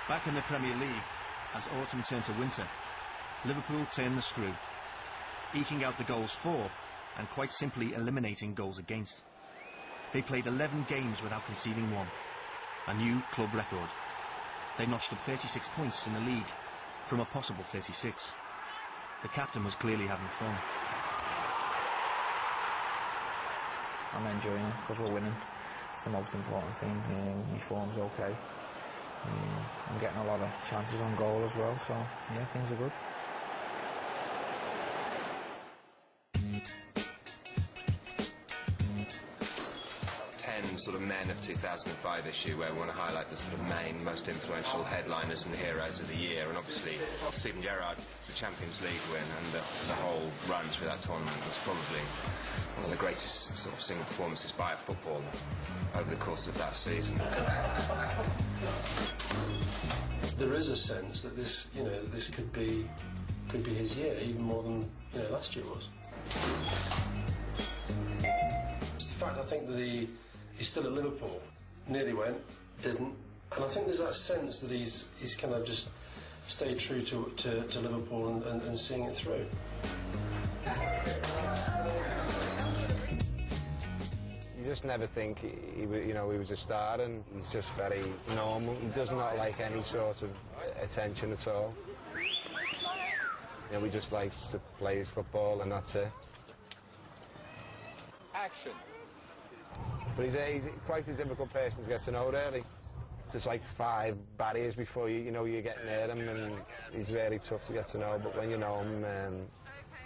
Back in the Premier League, as autumn turned to winter, Liverpool turned the screw, eking out the goals for and quite simply eliminating goals against. They played 11 games without conceding one, a new club record. They notched up 36 points in the league from a possible 36. The captain was clearly having fun. I'm enjoying it because we're winning. It's the most important thing. My form's okay. I'm getting a lot of chances on goal as well, so yeah, things are good. Sort of men of 2005 issue where we want to highlight the sort of main, most influential headliners and heroes of the year, and obviously Steven Gerrard, the Champions League win and the whole run through that tournament was probably one of the greatest sort of single performances by a footballer over the course of that season. There is a sense that this, this could be his year, even more than last year was. It's the fact I think that he's still at Liverpool. Nearly went, didn't, and I think there's that sense that he's kind of just stayed true to Liverpool and seeing it through. You just never think he was a star, and he's just very normal. He does not like any sort of attention at all. He just likes to play his football, and that's it. Action. But he's quite a difficult person to get to know, really. There's like 5 barriers before you get near him, and he's really tough to get to know. But when you know him,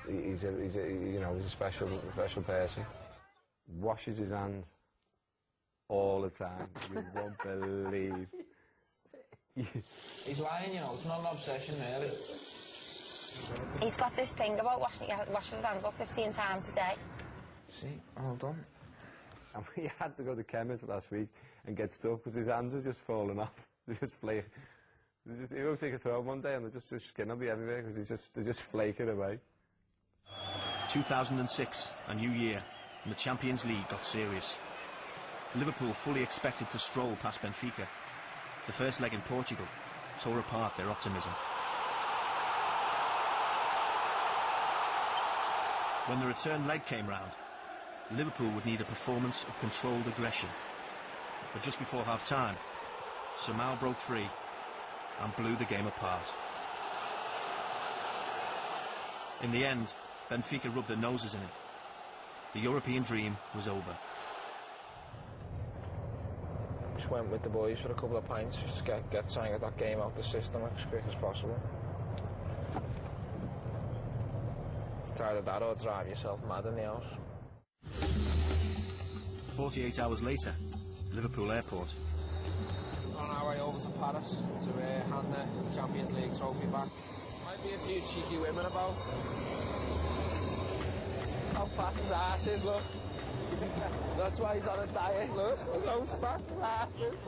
he's a special person. Washes his hands all the time. You won't believe. He's lying, it's not an obsession, really. He's got this thing about washing his hands about 15 times a day. See, all done. And we had to go to the chemist last week and get stuff because his hands were just falling off. They're just flaking. He will take a throw one day and his skin will be everywhere because they're just flaking away. 2006, a new year, and the Champions League got serious. Liverpool fully expected to stroll past Benfica. The first leg in Portugal tore apart their optimism. When the return leg came round, Liverpool would need a performance of controlled aggression. But just before half-time, Samal broke free and blew the game apart. In the end, Benfica rubbed their noses in it. The European dream was over. Just went with the boys for a couple of pints, just to try and get that game out of the system as quick as possible. It's either that or drive yourself mad in the house. 48 hours later, Liverpool Airport. On our way over to Paris to hand the Champions League trophy back. Might be a few cheeky women about. How fat his ass is, look. That's why he's on a diet, look. How fat his ass is.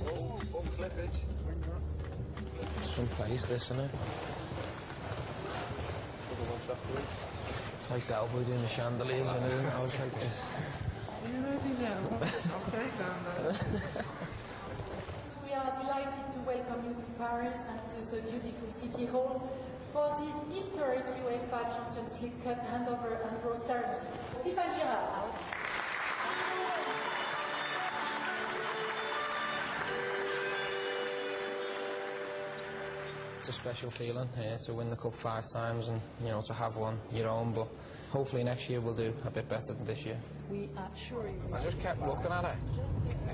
Oh, flippage. Some place, this, isn't it? It's like that boy doing the chandeliers, and I was like this. We are delighted to welcome you to Paris and to the beautiful City Hall for this historic UEFA Champions League Cup handover and draw ceremony. Steven Gerrard. It's a special feeling to win the cup 5 times and to have one your own, but hopefully next year we'll do a bit better than this year. We are sure you will. I just kept looking at her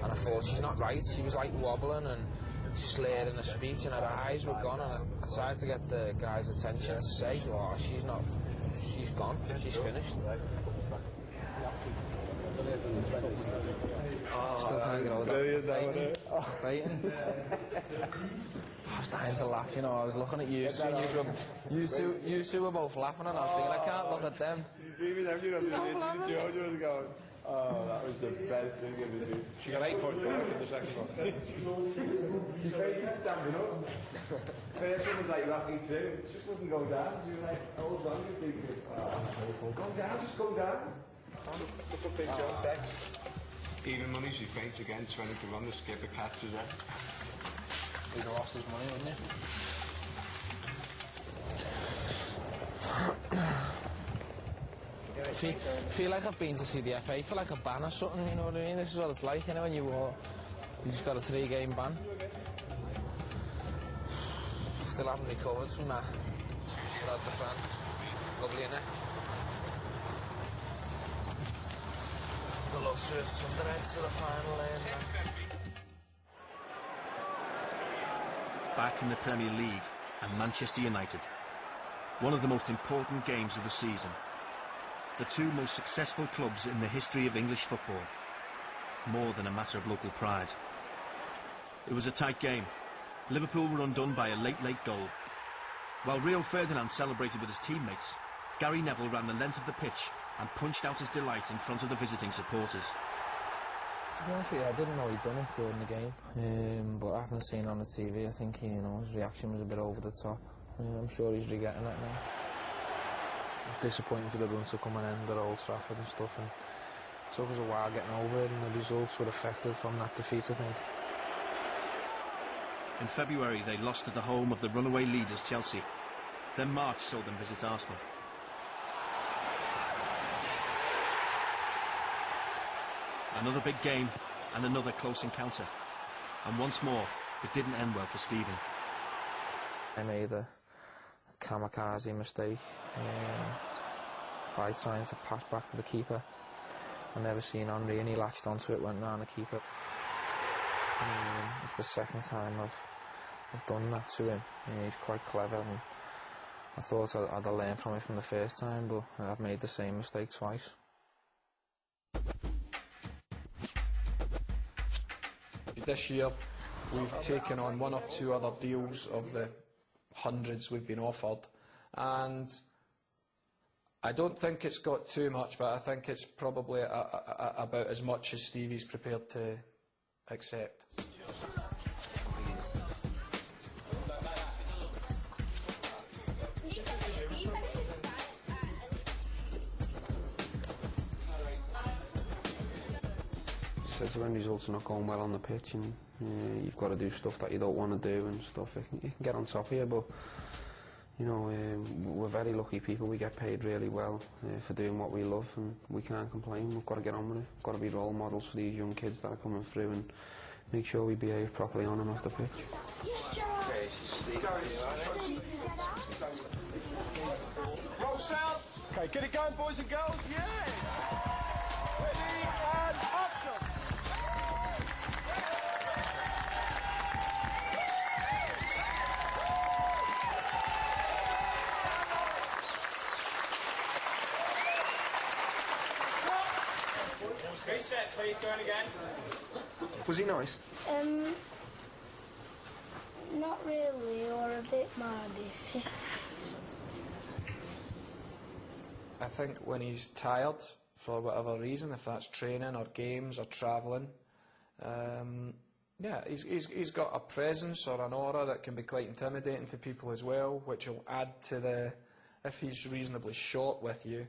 and I thought she's not right. She was like wobbling and slurred in her speech and her eyes were gone, and I tried to get the guy's attention to say, oh, she's gone, she's finished. Still can't get over that. Fighting. I was dying to laugh, I was looking at you two, you two were both laughing, and I was thinking, I can't look at them. You see me, then you know, George was going, oh, that was the best thing ever do. She got 8.5 in the second one. She's very good standing up. First one was like Rocky too. It just wouldn't go down. You were like, hold on, you're thinking, oh, go down, just go down. Look at Big John Sex. Even money, she faints again, 20 to run, the skipper catches her. He'd have lost his money, wouldn't he? Feel like I've been to see the FA for like a ban or something, you know what I mean? This is what it's like, you know, when you just got a 3-game ban. Still haven't recovered from that. Stade de France. Lovely, innit? Good luck to Thunderheads to the final lane. Back in the Premier League and Manchester United. One of the most important games of the season. The two most successful clubs in the history of English football. More than a matter of local pride. It was a tight game. Liverpool were undone by a late goal. While Rio Ferdinand celebrated with his teammates, Gary Neville ran the length of the pitch and punched out his delight in front of the visiting supporters. To be honest with you, I didn't know he'd done it during the game, but after seeing it on the TV, I think his reaction was a bit over the top. I'm sure he's regretting it now. It's disappointing for the run to come and end at Old Trafford and stuff, and it took us a while getting over it, and the results were affected from that defeat, I think. In February, they lost at the home of the runaway leaders Chelsea. Then March saw them visit Arsenal. Another big game and another close encounter. And once more, it didn't end well for Steven. I made a kamikaze mistake by trying to pass back to the keeper. I never seen Henry, and he latched onto it, went round the keeper. It's the second time I've done that to him. He's quite clever, and I thought I'd have learned from it from the first time, but I've made the same mistake twice. This year we've taken on 1 or 2 other deals of the hundreds we've been offered, and I don't think it's got too much, but I think it's probably about as much as Stevie's prepared to accept. Says when results are not going well on the pitch, and you've got to do stuff that you don't want to do and stuff, it can get on top of you, but we're very lucky people. We get paid really well for doing what we love, and we can't complain. We've got to get on with it. We've got to be role models for these young kids that are coming through and make sure we behave properly on and off the pitch. Yes, Gerrard. Roll sound. Okay, get it going, boys and girls. Yeah. Ready and action. Reset, please. Going again. Was he nice? Not really, or a bit mardy. I think when he's tired, for whatever reason, if that's training or games or travelling, yeah, he's got a presence or an aura that can be quite intimidating to people as well, which will add to the, if he's reasonably short with you,